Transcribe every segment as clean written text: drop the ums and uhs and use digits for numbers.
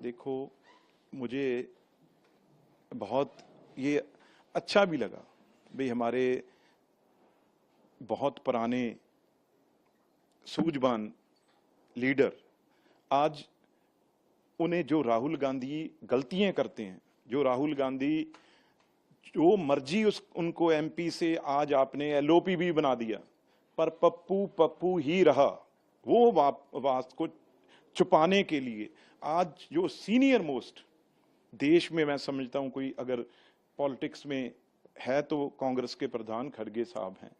देखो, मुझे बहुत ये अच्छा भी लगा भाई, हमारे बहुत पुराने सूझबूझ लीडर आज उन्हें जो राहुल गांधी गलतियां करते हैं, जो राहुल गांधी जो मर्जी उनको एमपी से आज आपने एलओपी भी बना दिया, पर पप्पू पप्पू ही रहा। वो बात को छुपाने के लिए आज जो सीनियर मोस्ट देश में, मैं समझता हूं कोई अगर पॉलिटिक्स में है तो कांग्रेस के प्रधान खड़गे साहब हैं।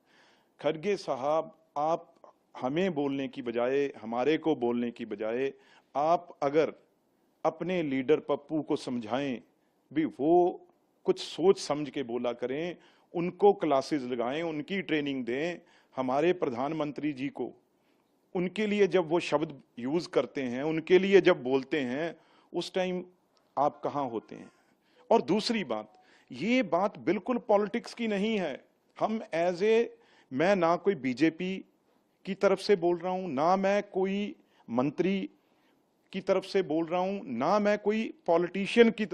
खड़गे साहब, आप हमें बोलने की बजाय, हमारे को बोलने की बजाय, आप अगर अपने लीडर पप्पू को समझाएं भी, वो कुछ सोच समझ के बोला करें, उनको क्लासेस लगाएं, उनकी ट्रेनिंग दें। हमारे प्रधानमंत्री जी को, उनके लिए जब वो शब्द यूज करते हैं, उनके लिए जब बोलते हैं, उस टाइम आप कहां होते हैं? और दूसरी बात, ये बात बिल्कुल पॉलिटिक्स की नहीं है। हम मैं ना कोई बीजेपी की तरफ से बोल रहा हूं, ना मैं कोई मंत्री की तरफ से बोल रहा हूं, ना मैं कोई पॉलिटिशियन की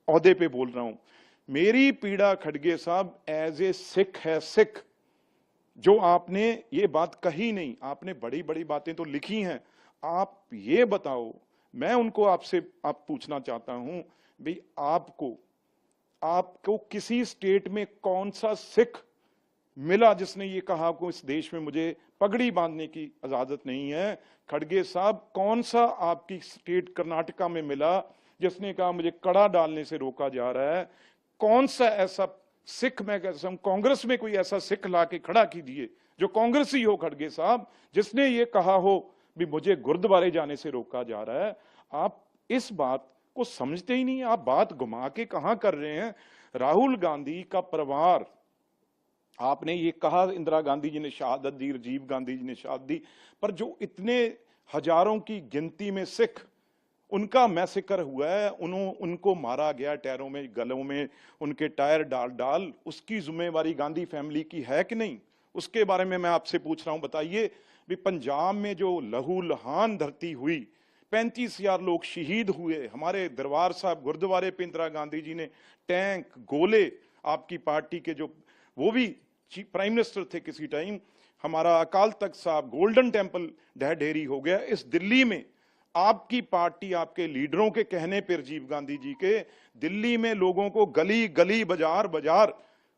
ओहदे पे बोल रहा हूं। मेरी पीड़ा खड़गे साहब ए सिख है, सिख। जो आपने ये बात कही नहीं, आपने बड़ी बड़ी बातें तो लिखी हैं, आप ये बताओ, मैं उनको आपसे पूछना चाहता हूं भाई, आपको किसी स्टेट में कौन सा सिख मिला जिसने ये कहा को इस देश में मुझे पगड़ी बांधने की इजाजत नहीं है? खड़गे साहब, कौन सा आपकी स्टेट कर्नाटका में मिला जिसने कहा मुझे कड़ा डालने से रोका जा रहा है? कौन सा ऐसा सिख, मैं कहता हूं कांग्रेस में कोई ऐसा सिख ला के खड़ा कीजिए जो कांग्रेसी हो खड़गे साहब, जिसने ये कहा हो भी मुझे गुरुद्वारे जाने से रोका जा रहा है। आप इस बात को समझते ही नहीं, आप बात घुमा के कहां कर रहे हैं? राहुल गांधी का परिवार, आपने ये कहा इंदिरा गांधी जी ने शहादत दी, राजीव गांधी जी ने शहादत दी, पर जो इतने हजारों की गिनती में सिख, उनका मैसेकर हुआ है, उनको मारा गया टायरों में, गलों में उनके टायर डाल डाल, उसकी जिम्मेवारी गांधी फैमिली की है कि नहीं? उसके बारे में मैं आपसे पूछ रहा हूं, बताइए भी। पंजाब में जो लहू लहान धरती हुई, 35,000 लोग शहीद हुए, हमारे दरबार साहब गुरुद्वारे पे इंदिरा गांधी जी ने टैंक, गोले, आपकी पार्टी के जो वो भी प्राइम मिनिस्टर थे किसी टाइम, हमारा अकाल तख्त साहब, गोल्डन टेंपल ढह ढेरी हो गया। इस दिल्ली में आपकी पार्टी, आपके लीडरों के कहने पर, राजीव गांधी जी के, दिल्ली में लोगों को गली गली, बाजार बाजार,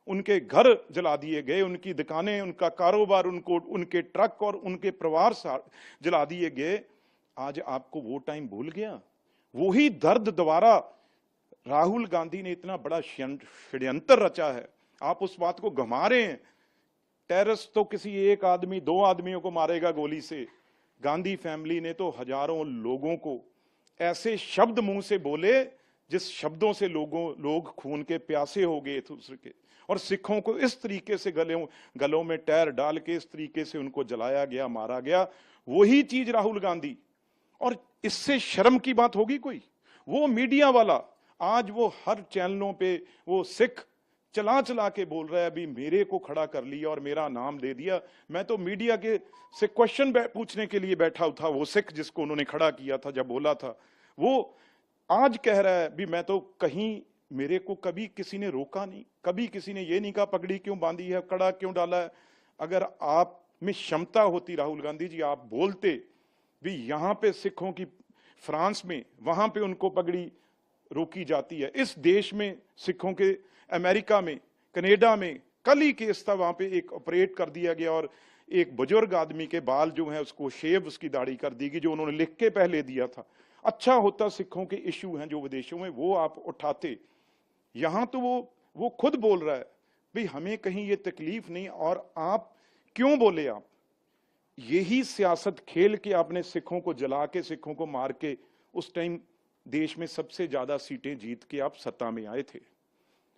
उनके घर जला दिए गए, उनकी दुकानें, उनका कारोबार, उनके ट्रक और उनके परिवार जला दिए गए। आज आपको वो टाइम भूल गया? वही दर्द दोबारा राहुल गांधी ने इतना बड़ा षड्यंत्र रचा है, आप उस बात को घुमा रहे हैं। टेररिस्ट तो किसी एक आदमी, दो आदमियों को मारेगा गोली से, गांधी फैमिली ने तो हजारों लोगों को ऐसे शब्द मुंह से बोले जिस शब्दों से लोग खून के प्यासे हो गए दूसरे के, और सिखों को इस तरीके से गलों में टायर डाल के इस तरीके से उनको जलाया गया, मारा गया। वही चीज राहुल गांधी, और इससे शर्म की बात होगी कोई? वो मीडिया वाला आज वो हर चैनलों पे वो सिख चला चला के बोल रहा है अभी मेरे को खड़ा कर लिया और मेरा नाम दे दिया। मैं तो मीडिया के से क्वेश्चन पूछने के लिए बैठा था, वो सिख जिसको उन्होंने खड़ा किया था, जब बोला था, वो आज कह रहा है भी मैं तो कहीं, मेरे को कभी किसी ने रोका नहीं, कभी किसी ने ये नहीं कहा पगड़ी क्यों बांधी है, कड़ा क्यों डाला है। अगर आप में क्षमता होती राहुल गांधी जी, आप बोलते भी यहां पे सिखों की, फ्रांस में वहां पे उनको पगड़ी रोकी जाती है, इस देश में सिखों के, अमेरिका में, कनाडा में कल ही केस था, वहां पे एक ऑपरेट कर दिया गया और एक बुजुर्ग आदमी के बाल जो है उसको शेव, उसकी दाढ़ी कर दी गई, जो उन्होंने लिख के पहले दिया था। अच्छा होता सिखों के इश्यू हैं जो विदेशों में, वो आप उठाते। यहां तो वो खुद बोल रहा है भाई हमें कहीं ये तकलीफ नहीं, और आप क्यों बोले? आप यही सियासत खेल के आपने सिखों को जला के, सिखों को मार के, उस टाइम देश में सबसे ज्यादा सीटें जीत के आप सत्ता में आए थे।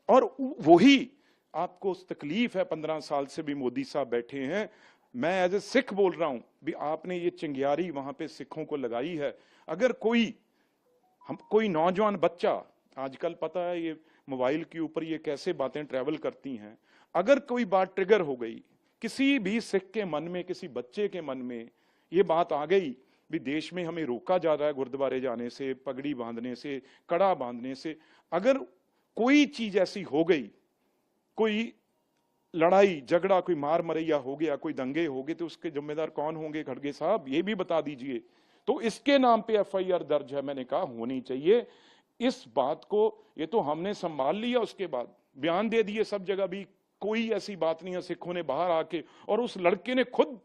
और वही आपको तकलीफ है, 15 साल से भी मोदी साहब बैठे हैं। मैं एज ए सिख बोल रहा हूं भी, आपने ये चिंगारी वहां पे सिखों को लगाई है। अगर कोई नौजवान बच्चा, आजकल पता है ये मोबाइल के ऊपर ये कैसे बातें ट्रेवल करती हैं, अगर कोई बात ट्रिगर हो गई किसी भी सिख के मन में, किसी बच्चे के मन में ये बात आ गई भी देश में हमें रोका जा रहा है गुरुद्वारे जाने से, पगड़ी बांधने से, कड़ा बांधने से। अगर कोई चीज ऐसी हो गई, कोई लड़ाई झगड़ा, कोई मार मरैया हो गया, कोई दंगे हो गए, तो उसके जिम्मेदार कौन होंगे खड़गे साहब, ये भी बता दीजिए। तो इसके नाम पे एफआईआर दर्ज है, मैंने कहा होनी चाहिए। इस बात को ये तो हमने संभाल लिया, उसके बाद बयान दे दिए सब जगह, भी कोई ऐसी बात नहीं है। सिखों ने बाहर आके, और उस लड़के ने खुद,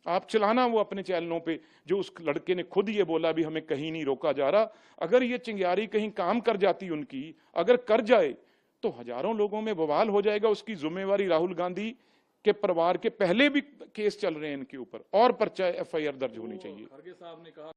आप चलाना वो अपने चैनलों पे, जो उस लड़के ने खुद ये बोला भी हमें कहीं नहीं रोका जा रहा। अगर ये चिंगारी कहीं काम कर जाती उनकी, अगर कर जाए तो हजारों लोगों में बवाल हो जाएगा। उसकी जिम्मेवारी राहुल गांधी के परिवार के पहले भी केस चल रहे हैं इनके ऊपर, और पर्चा एफआईआर दर्ज होनी चाहिए। खड़गे साहब ने कहा